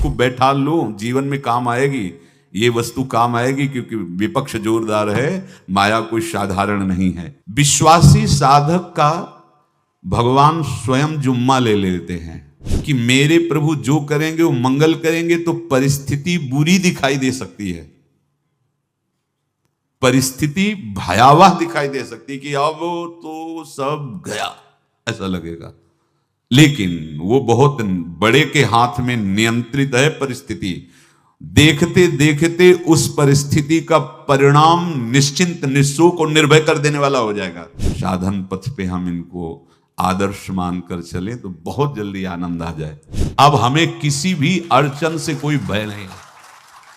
इसको बैठा लो, जीवन में काम आएगी, ये वस्तु काम आएगी, क्योंकि विपक्ष जोरदार है, माया कोई साधारण नहीं है। विश्वासी साधक का भगवान स्वयं जुम्मा ले लेते हैं कि मेरे प्रभु जो करेंगे वो मंगल करेंगे। तो परिस्थिति बुरी दिखाई दे सकती है, परिस्थिति भयावह दिखाई दे सकती है कि अब तो सब गया ऐसा लगेगा, लेकिन वो बहुत बड़े के हाथ में नियंत्रित है परिस्थिति। देखते देखते उस परिस्थिति का परिणाम निश्चिंत निःशोक और निर्भय कर देने वाला हो जाएगा। साधन पथ पे हम इनको आदर्श मानकर चले तो बहुत जल्दी आनंद आ जाए। अब हमें किसी भी अड़चन से कोई भय नहीं,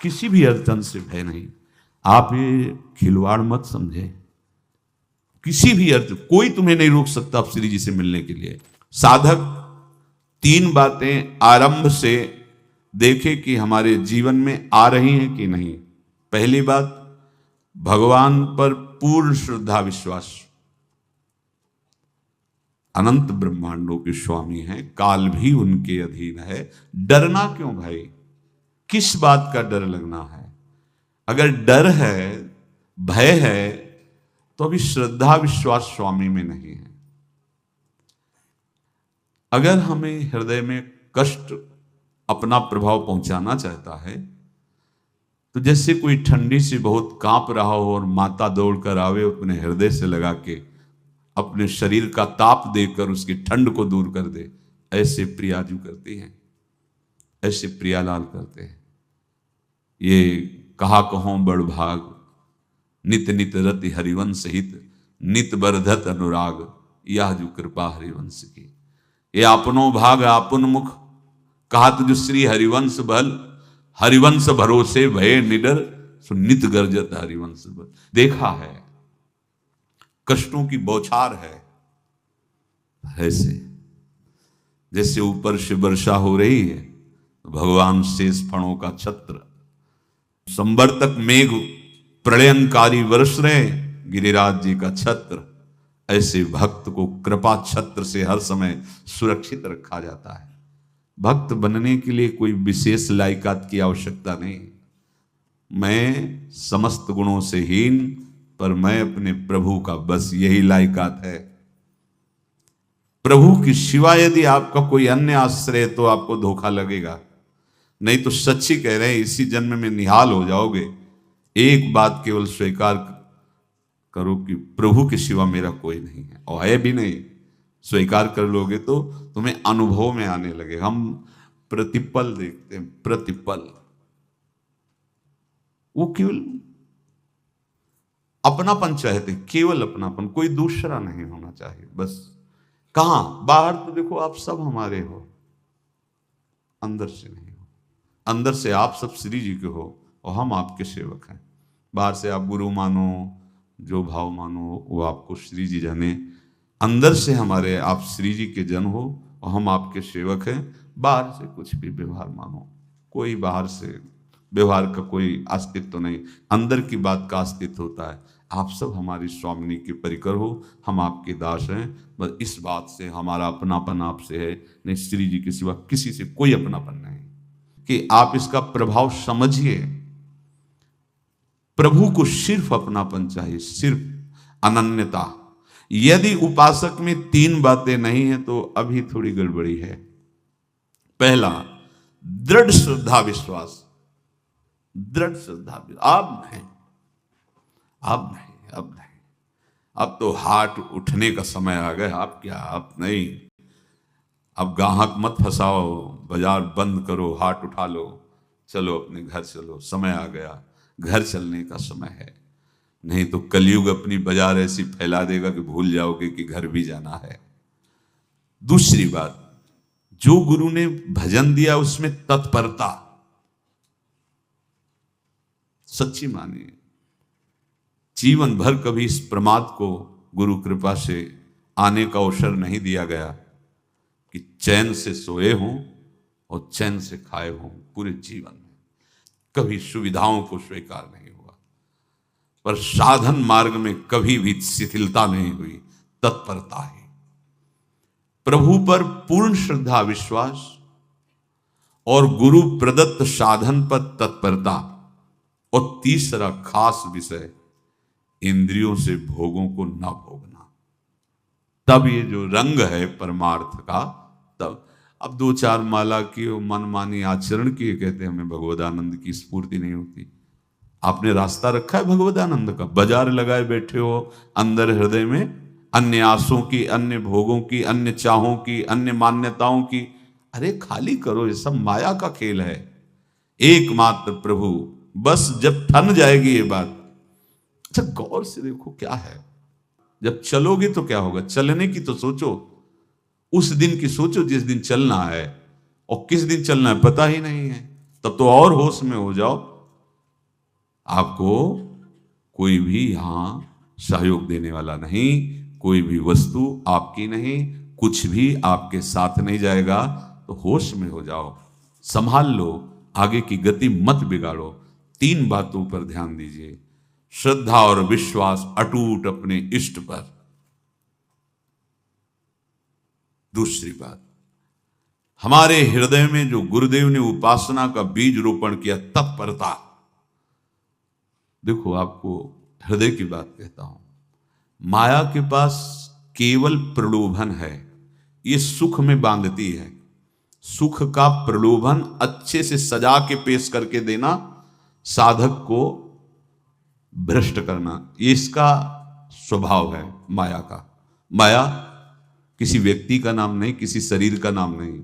किसी भी अड़चन से भय नहीं। आप ये खिलवाड़ मत समझे, किसी भी अड़चन कोई तुम्हें नहीं रोक सकता आप श्री जी से मिलने के लिए। साधक तीन बातें आरंभ से देखे कि हमारे जीवन में आ रही हैं कि नहीं। पहली बात, भगवान पर पूर्ण श्रद्धा विश्वास। अनंत ब्रह्मांडों के स्वामी हैं, काल भी उनके अधीन है। डरना क्यों भाई, किस बात का डर लगना है? अगर डर है, भय है, तो अभी श्रद्धा विश्वास स्वामी में नहीं है। अगर हमें हृदय में कष्ट अपना प्रभाव पहुंचाना चाहता है, तो जैसे कोई ठंडी से बहुत कांप रहा हो और माता दौड़कर आवे, अपने हृदय से लगा के अपने शरीर का ताप देकर उसकी ठंड को दूर कर दे, ऐसे प्रियाजू करती हैं, ऐसे प्रियालाल करते हैं। ये कहा कहों बड़ भाग, नित नित रति हरिवंश हित, नित बरधत अनुराग, यह जो कृपा हरिवंश की। ये आपनो भाग आपुन मुख, कहा तुझ श्री हरिवंश बल, हरिवंश भरोसे भय निडर, सो नित गर्जत हरिवंश बल। देखा है, कष्टों की बौछार है, ऐसे जैसे ऊपर से वर्षा हो रही है, भगवान शेष फणों का छत्र, संवर्तक मेघ प्रलयंकारी वर्ष रहे, गिरिराज जी का छत्र। ऐसे भक्त को कृपा छत्र से हर समय सुरक्षित रखा जाता है। भक्त बनने के लिए कोई विशेष लायकात की आवश्यकता नहीं। मैं समस्त गुणों से हीन, पर मैं अपने प्रभु का, बस यही लायकात है। प्रभु की सिवा यदि आपका कोई अन्य आश्रय, तो आपको धोखा लगेगा। नहीं तो सच्ची कह रहे हैं, इसी जन्म में निहाल हो जाओगे। एक बात केवल स्वीकार करो कि प्रभु के सिवा मेरा कोई नहीं है, और है भी नहीं। स्वीकार कर लोगे तो तुम्हें अनुभव में आने लगे। हम प्रतिपल देखते हैं, प्रतिपल, वो केवल अपनापन चाहते, केवल अपनापन, कोई दूसरा नहीं होना चाहिए। बस कहां बाहर तो देखो आप सब हमारे हो, अंदर से नहीं हो। अंदर से आप सब श्री जी के हो और हम आपके सेवक हैं। बाहर से आप गुरु मानो, जो भाव मानो, वो आपको श्री जी जाने। अंदर से हमारे आप श्री जी के जन हो और हम आपके सेवक हैं। बाहर से कुछ भी व्यवहार मानो, कोई बाहर से व्यवहार का कोई अस्तित्व नहीं, अंदर की बात का अस्तित्व होता है। आप सब हमारी स्वामिनी के परिकर हो, हम आपके दास हैं। बस इस बात से हमारा अपनापन आपसे है, नहीं श्री जी के सिवा किसी से कोई अपनापन नहीं। कि आप इसका प्रभाव समझिए। प्रभु को सिर्फ अपनापन चाहिए, सिर्फ अनन्यता। यदि उपासक में तीन बातें नहीं है तो अभी थोड़ी गड़बड़ी है। पहला, दृढ़ श्रद्धा विश्वास। दृढ़ श्रद्धा, अब नहीं, अब नहीं, अब नहीं, अब तो हाथ उठने का समय आ गया। अब क्या, अब नहीं, अब गाहक मत फंसाओ, बाजार बंद करो, हाथ उठा लो, चलो अपने घर चलो, समय आ गया, घर चलने का समय है। नहीं तो कलयुग अपनी बाजार ऐसी फैला देगा कि भूल जाओगे कि घर भी जाना है। दूसरी बात, जो गुरु ने भजन दिया उसमें तत्परता, सच्ची मानिए। जीवन भर कभी इस प्रमाद को गुरु कृपा से आने का अवसर नहीं दिया गया कि चैन से सोए हों और चैन से खाए हों। पूरे जीवन में कभी सुविधाओं को स्वीकार नहीं हुआ, पर साधन मार्ग में कभी भी शिथिलता नहीं हुई, तत्परता ही। प्रभु पर पूर्ण श्रद्धा विश्वास और गुरु प्रदत्त साधन पर तत्परता, और तीसरा खास विषय इंद्रियों से भोगों को न भोगना। तब ये जो रंग है परमार्थ का, तब अब 2-4 माला की मनमानी आचरण किए कहते हैं हमें भगवदानंद की स्फूर्ति नहीं होती। आपने रास्ता रखा है भगवदानंद का, बाजार लगाए बैठे हो अंदर हृदय में, अन्य आसों की, अन्य भोगों की, अन्य चाहों की, अन्य मान्यताओं की। अरे खाली करो, ये सब माया का खेल है। एकमात्र प्रभु, बस जब ठन जाएगी ये बात। अच्छा गौर से देखो क्या है, जब चलोगे तो क्या होगा, चलने की तो सोचो, उस दिन की सोचो जिस दिन चलना है, और किस दिन चलना है पता ही नहीं है, तब तो और होश में हो जाओ। आपको कोई भी यहां सहयोग देने वाला नहीं, कोई भी वस्तु आपकी नहीं, कुछ भी आपके साथ नहीं जाएगा, तो होश में हो जाओ, संभाल लो, आगे की गति मत बिगाड़ो। 3 बातों पर ध्यान दीजिए, श्रद्धा और विश्वास अटूट अपने इष्ट पर। दूसरी बात, हमारे हृदय में जो गुरुदेव ने उपासना का बीज रोपण किया, तत्परता। देखो आपको हृदय की बात कहता हूं, माया के पास केवल प्रलोभन है, ये सुख में बांधती है। सुख का प्रलोभन अच्छे से सजा के पेश करके देना, साधक को भ्रष्ट करना, ये इसका स्वभाव है माया का। माया किसी व्यक्ति का नाम नहीं, किसी शरीर का नाम नहीं।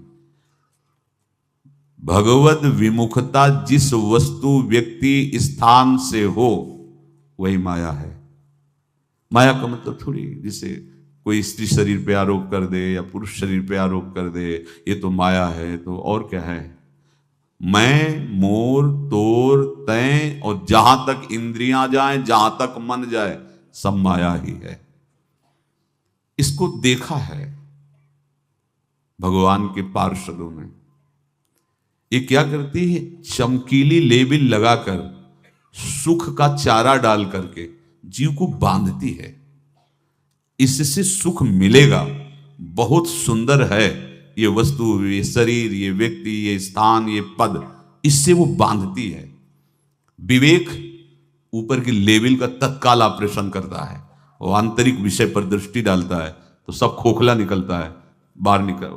भगवद विमुखता जिस वस्तु व्यक्ति स्थान से हो वही माया है। माया का मतलब थोड़ी जैसे कोई स्त्री शरीर पे आरोप कर दे या पुरुष शरीर पे आरोप कर दे ये तो माया है, तो और क्या है। मैं, मोर, तोर, तय और जहां तक इंद्रियां जाएं, जहां तक मन जाए, सब माया ही है। इसको देखा है भगवान के पार्षदों ने। ये क्या करती है, चमकीली लेबिल लगाकर, सुख का चारा डाल करके जीव को बांधती है। इससे सुख मिलेगा, बहुत सुंदर है ये वस्तु, ये शरीर, ये व्यक्ति, ये स्थान, ये पद, इससे वो बांधती है। विवेक ऊपर की लेबिल का तत्काल ऑपरेशन करता है, वो आंतरिक विषय पर दृष्टि डालता है तो सब खोखला निकलता है, बाहर निकल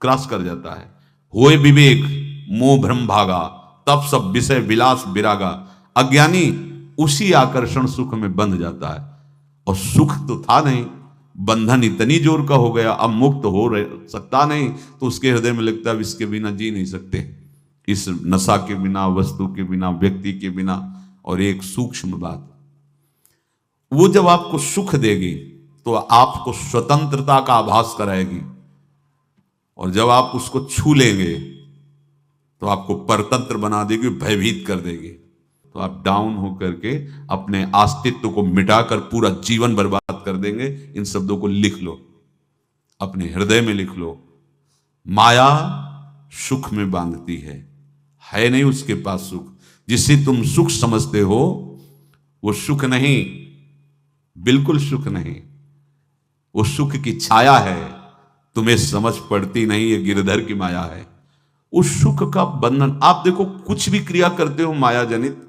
क्रॉस कर जाता है। होए विवेक मोह भ्रम भागा, तब सब विषय विलास विरागा। अज्ञानी उसी आकर्षण सुख में बंध जाता है, और सुख तो था नहीं, बंधन इतनी जोर का हो गया, अब मुक्त हो सकता नहीं, तो उसके हृदय में लगता है इसके बिना जी नहीं सकते, इस नशा के बिना, वस्तु के बिना, व्यक्ति के बिना। और एक सूक्ष्म बात, वो जब आपको सुख देगी तो आपको स्वतंत्रता का आभास कराएगी, और जब आप उसको छू लेंगे तो आपको परतंत्र बना देगी, भयभीत कर देगी। तो आप डाउन होकर के अपने अस्तित्व को मिटाकर पूरा जीवन बर्बाद कर देंगे। इन शब्दों को लिख लो, अपने हृदय में लिख लो। माया सुख में बांधती है नहीं उसके पास सुख। जिसे तुम सुख समझते हो वो सुख नहीं, बिल्कुल सुख नहीं, वो सुख की छाया है, तुम्हें समझ पड़ती नहीं, ये गिरधर की माया है। उस सुख का बंधन, आप देखो कुछ भी क्रिया करते हो माया जनित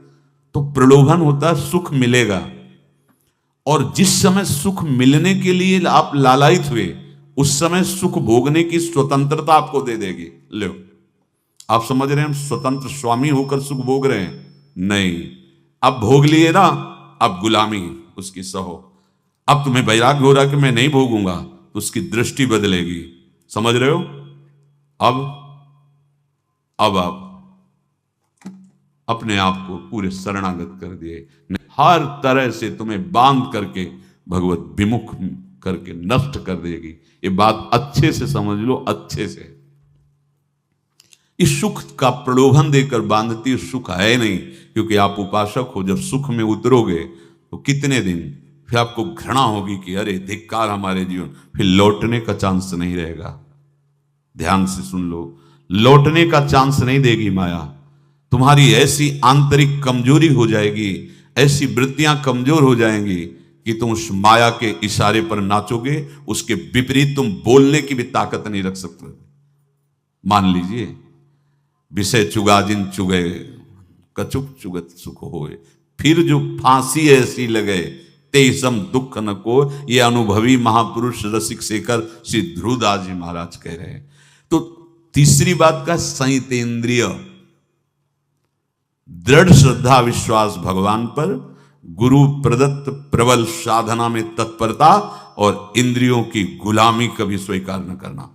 तो प्रलोभन होता है, सुख मिलेगा। और जिस समय सुख मिलने के लिए आप लालायित हुए, उस समय सुख भोगने की स्वतंत्रता आपको दे देगी। लो, आप समझ रहे हैं हम स्वतंत्र स्वामी होकर सुख भोग रहे हैं? नहीं, अब भोग लिए ना, अब गुलामी उसकी सहो। अब तुम्हें वैराग्य हो रहा कि मैं नहीं भोगूंगा, तो उसकी दृष्टि बदलेगी। समझ रहे हो? अब आप अपने आप को पूरे शरणागत कर दिए, हर तरह से तुम्हें बांध करके भगवत विमुख करके नष्ट कर देगी। ये बात अच्छे से समझ लो, अच्छे से। इस सुख का प्रलोभन देकर बांधती सुख है नहीं, क्योंकि आप उपासक हो। जब सुख में उतरोगे तो कितने दिन फिर आपको घृणा होगी कि अरे धिक्कार हमारे जीवन, फिर लौटने का चांस नहीं रहेगा। ध्यान से सुन लो, लौटने का चांस नहीं देगी माया। तुम्हारी ऐसी आंतरिक कमजोरी हो जाएगी, ऐसी वृत्तियां कमजोर हो जाएंगी कि तुम उस माया के इशारे पर नाचोगे, उसके विपरीत तुम बोलने की भी ताकत नहीं रख सकते। मान लीजिए विषय चुगा जिन चुगे, कछुक चुगत सुख होए। फिर जो फांसी ऐसी लगे, तेसम दुख न को। ये अनुभवी महापुरुष रसिक शेखर श्री ध्रुवदास जी महाराज कह रहे हैं। तो तीसरी बात का संयतेंद्रिय, दृढ़ श्रद्धा विश्वास भगवान पर, गुरु प्रदत्त प्रबल साधना में तत्परता, और इंद्रियों की गुलामी कभी स्वीकार न करना।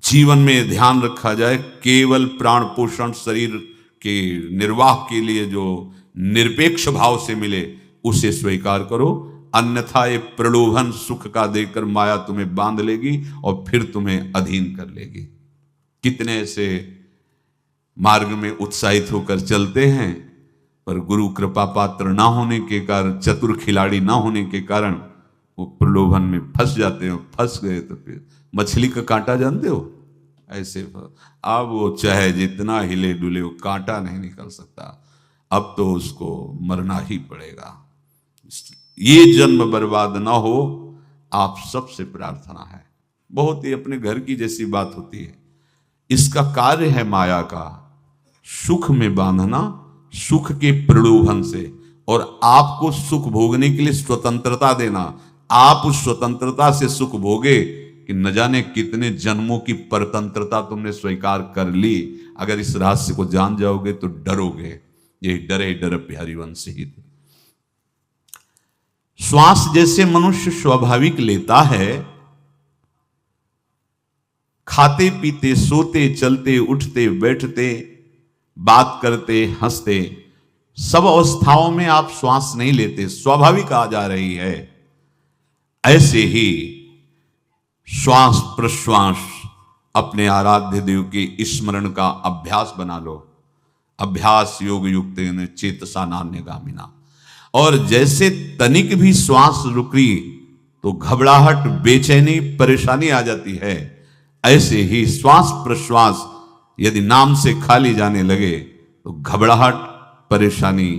जीवन में ध्यान रखा जाए, केवल प्राण पोषण शरीर के निर्वाह के लिए जो निरपेक्ष भाव से मिले उसे स्वीकार करो, अन्यथा ये प्रलोभन सुख का देकर माया तुम्हें बांध लेगी और फिर तुम्हें अधीन कर लेगी। कितने ऐसे मार्ग में उत्साहित होकर चलते हैं, पर गुरु कृपा पात्र ना होने के कारण, चतुर खिलाड़ी ना होने के कारण वो प्रलोभन में फंस जाते हो। फंस गए तो फिर मछली का कांटा जानते हो, ऐसे अब वो चाहे जितना हिले डुले वो कांटा नहीं निकल सकता, अब तो उसको मरना ही पड़ेगा। ये जन्म बर्बाद ना हो, आप सबसे प्रार्थना है। बहुत ही अपने घर की जैसी बात होती है। इसका कार्य है माया का सुख में बांधना, सुख के प्रलोभन से, और आपको सुख भोगने के लिए स्वतंत्रता देना। आप उस स्वतंत्रता से सुख भोगे कि न जाने कितने जन्मों की परतंत्रता तुमने स्वीकार कर ली। अगर इस रहस्य को जान जाओगे तो डरोगे। ये डरे डर प्यारी वंश ही थे। श्वास जैसे मनुष्य स्वाभाविक लेता है, खाते पीते सोते चलते उठते बैठते बात करते हंसते, सब अवस्थाओं में आप श्वास नहीं लेते, स्वाभाविक आ जा रही है। ऐसे ही श्वास प्रश्वास अपने आराध्य देव के स्मरण का अभ्यास बना लो। अभ्यास योग युक्त चेतसा नान्यगामिना। और जैसे तनिक भी श्वास रुकी तो घबराहट, बेचैनी, परेशानी आ जाती है, ऐसे ही श्वास प्रश्वास यदि नाम से खाली जाने लगे तो घबराहट, परेशानी,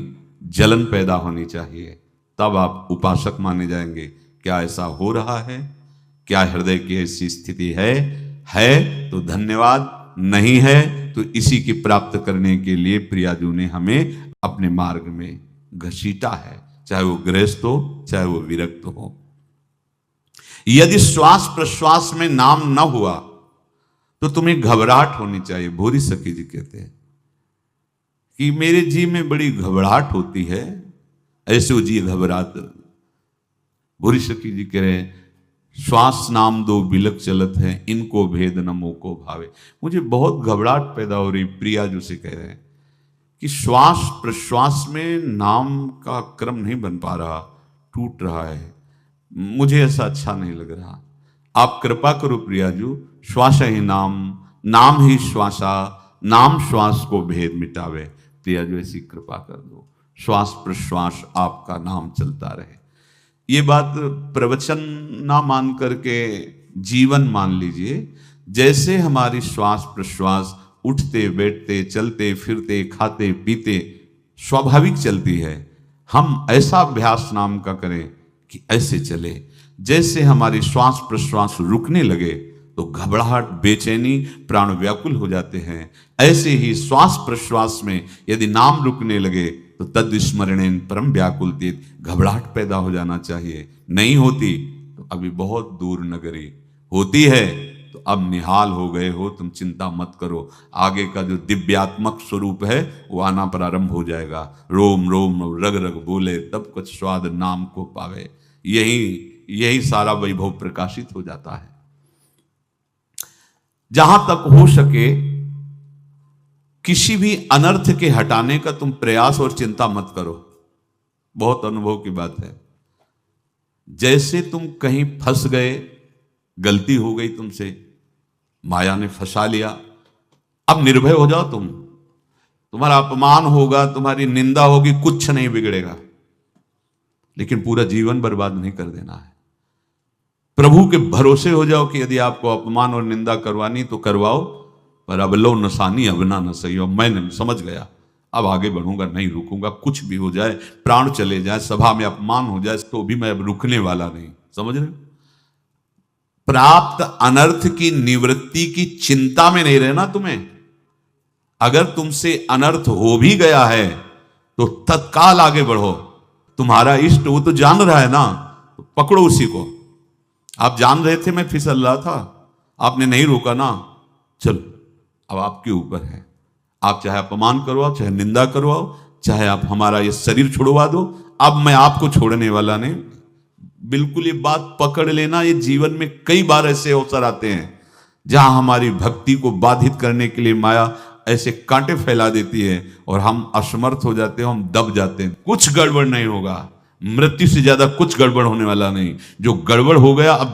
जलन पैदा होनी चाहिए। तब आप उपासक माने जाएंगे। क्या ऐसा हो रहा है? क्या हृदय की ऐसी स्थिति है तो धन्यवाद, नहीं है तो इसी की प्राप्त करने के लिए प्रियाजू ने हमें अपने मार्ग में घसीटा है, चाहे वो गृहस्थ हो चाहे वो विरक्त हो। यदि श्वास प्रश्वास में नाम न हुआ तो तुम्हें घबराहट होनी चाहिए। भूरी सखी जी कहते हैं कि मेरे जी में बड़ी घबराहट होती है, ऐसे वो जी घबरात। भूरी सखी जी कह रहे हैं, श्वास नाम दो बिलक चलत है, इनको भेद न मोको भावे। मुझे बहुत घबराहट पैदा हो रही। प्रिया जो से कह रहे हैं कि श्वास प्रश्वास में नाम का क्रम नहीं बन पा रहा, टूट रहा है, मुझे ऐसा अच्छा नहीं लग रहा। आप कृपा करो प्रियाजू, श्वास ही नाम, नाम ही श्वासा, नाम श्वास को भेद मिटावे। प्रियाजू ऐसी कृपा कर दो, श्वास प्रश्वास आपका नाम चलता रहे। ये बात प्रवचन ना मान करके जीवन मान लीजिए। जैसे हमारी श्वास प्रश्वास उठते बैठते चलते फिरते खाते पीते स्वाभाविक चलती है, हम ऐसा अभ्यास नाम का करें कि ऐसे चले। जैसे हमारी श्वास प्रश्वास रुकने लगे तो घबराहट, बेचैनी, प्राण व्याकुल हो जाते हैं, ऐसे ही श्वास प्रश्वास में यदि नाम रुकने लगे तो तद स्मरणेन परम व्याकुल तीत, घबराहट पैदा हो जाना चाहिए। नहीं होती तो अभी बहुत दूर नगरी, होती है तो अब निहाल हो गए हो, तुम चिंता मत करो। आगे का जो दिव्यात्मक स्वरूप है वो आना प्रारंभ हो जाएगा। रोम रोम रग रग बोले तब कुछ स्वाद नाम को पावे। यही सारा वैभव प्रकाशित हो जाता है। जहां तक हो सके किसी भी अनर्थ के हटाने का तुम प्रयास और चिंता मत करो। बहुत अनुभव की बात है। जैसे तुम कहीं फंस गए, गलती हो गई तुमसे, माया ने फंसा लिया, अब निर्भय हो जाओ। तुम्हारा अपमान होगा, तुम्हारी निंदा होगी, कुछ नहीं बिगड़ेगा, लेकिन पूरा जीवन बर्बाद नहीं कर देना है। प्रभु के भरोसे हो जाओ कि यदि आपको अपमान और निंदा करवानी तो करवाओ, पर अब लो नसानी अब ना न सही हो। मैं समझ गया, अब आगे बढ़ूंगा, नहीं रुकूंगा। कुछ भी हो जाए, प्राण चले जाए, सभा में अपमान हो जाए, तो भी मैं अब रुकने वाला नहीं। समझ रहे? प्राप्त अनर्थ की निवृत्ति की चिंता में नहीं रहना तुम्हें। अगर तुमसे अनर्थ हो भी गया है तो तत्काल आगे बढ़ो। तुम्हारा इष्ट वो तो जान रहा है ना, तो पकड़ो उसी को। आप जान रहे थे मैं फिसल रहा था, आपने नहीं रोका ना, चलो अब आपके ऊपर है। आप चाहे अपमान करवाओ, चाहे निंदा करवाओ, चाहे आप हमारा ये शरीर छुड़वा दो, अब मैं आपको छोड़ने वाला नहीं। बिल्कुल ये बात पकड़ लेना। ये जीवन में कई बार ऐसे अवसर आते हैं जहां हमारी भक्ति को बाधित करने के लिए माया ऐसे कांटे फैला देती है और हम असमर्थ हो जाते हैं, हम दब जाते हैं। कुछ गड़बड़ नहीं होगा, मृत्यु से ज्यादा कुछ गड़बड़ होने वाला नहीं। जो गड़बड़ हो गया अब